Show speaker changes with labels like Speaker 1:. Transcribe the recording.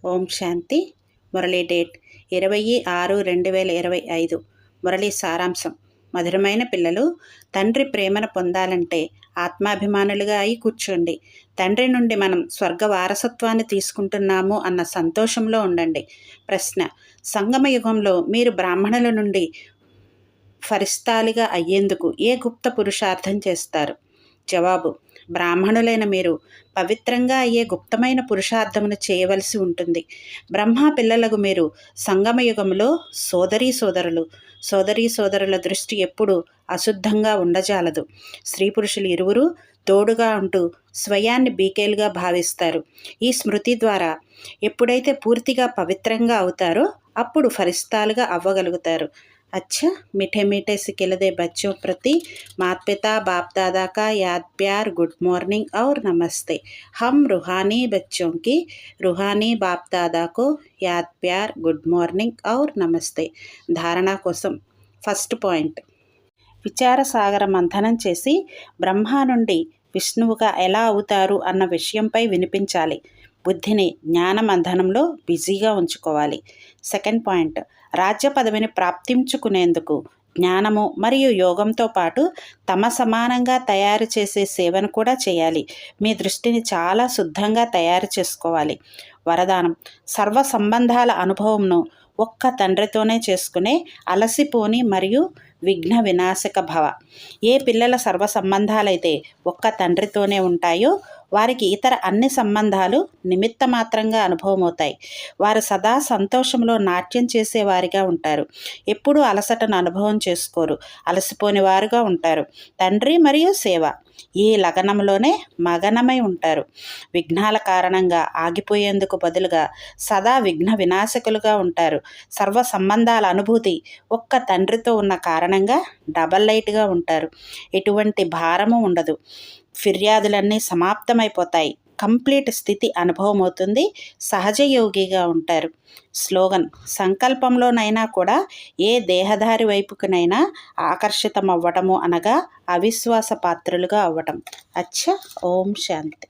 Speaker 1: ఓం శాంతి. Murali date 20/6/2025. Murali సారాంశం. మధురమైన పిల్లలు, తండ్రి ప్రేమను పొందాలంటే ఆత్మాభిమానులుగా అయి కూర్చోండి. తండ్రి నుండి మనం స్వర్గ వారసత్వాన్ని తీసుకుంటున్నాము అన్న సంతోషంలో ఉండండి. ప్రశ్న: సంగమ యుగంలో మీరు బ్రాహ్మణుల నుండి ఫరిస్తాలుగా అయ్యేందుకు ఏ గుప్త పురుషార్థం చేస్తారు? జవాబు: బ్రాహ్మణులైన మీరు పవిత్రంగా అయ్యే గుప్తమైన పురుషార్థమును చేయవలసి ఉంటుంది. బ్రహ్మ పిల్లలకు మీరు సంగమయుగంలో సోదరీ సోదరుల దృష్టి ఎప్పుడు అశుద్ధంగా ఉండజాలదు. స్త్రీ పురుషులు ఇరువురు తోడుగా ఉంటూ స్వయాన్ని బీకేలుగా భావిస్తారు. ఈ స్మృతి ద్వారా ఎప్పుడైతే పూర్తిగా పవిత్రంగా అవుతారో అప్పుడు ఫరిస్తాలుగా అవ్వగలుగుతారు. अच्छा, मीठे मीठे सिखिलदे बच्चों प्रति माता पिता बाप दादा का याद प्यार, गुड मॉर्निंग और नमस्ते. हम रूहानी बच्चों की रूहानी बाप दादा को याद प्यार, गुड मॉर्निंग और नमस्ते. धारणा कोसम फस्ट पॉइंट: విచార సాగర మంథనం చేసి బ్రహ్మ నుండి విష్ణువుగా ఎలా అవుతారు అన్న విషయంపై వినిపించాలి. బుద్ధిని జ్ఞాన మంథనంలో బిజీగా ఉంచుకోవాలి. సెకండ్ పాయింట్: రాజ్య పదవిని ప్రాప్తించుకునేందుకు జ్ఞానము మరియు యోగంతో పాటు తమ సమానంగా తయారు చేసే సేవను కూడా చేయాలి. మీ దృష్టిని చాలా శుద్ధంగా తయారు చేసుకోవాలి. వరదానం: సర్వ సంబంధాల అనుభవంను ఒక్క తండ్రితోనే చేసుకునే అలసిపోని మరియు విఘ్న వినాశక భవ. ఏ పిల్లల సర్వ సంబంధాలైతే ఒక్క తండ్రితోనే ఉంటాయో వారికి ఇతర అన్ని సంబంధాలు నిమిత్త మాత్రంగా అనుభవమవుతాయి. వారు సదా సంతోషంలో నాట్యం చేసేవారిగా ఉంటారు. ఎప్పుడూ అలసటను అనుభవం చేసుకోరు. అలసిపోని వారుగా ఉంటారు. తండ్రి మరియు సేవ ఈ లగనంలోనే మగనమై ఉంటారు. విఘ్నాల కారణంగా ఆగిపోయేందుకు బదులుగా సదా విఘ్న వినాశకులుగా ఉంటారు. సర్వ సంబంధాల అనుభూతి ఒక్క తండ్రితో ఉన్న కారణంగా డబల్ లైట్గా ఉంటారు. ఎటువంటి భారము ఉండదు. ఫిర్యాదులన్నీ సమాప్తమైపోతాయి. కంప్లీట్ స్థితి అనుభవం అవుతుంది. సహజ యోగిగా ఉంటారు. స్లోగన్: సంకల్పంలోనైనా కూడా ఏ దేహధారి వైపుకునైనా ఆకర్షితం అవ్వటము అనగా అవిశ్వాస పాత్రులుగా అవ్వటం. అచ్చ. ఓం శాంతి.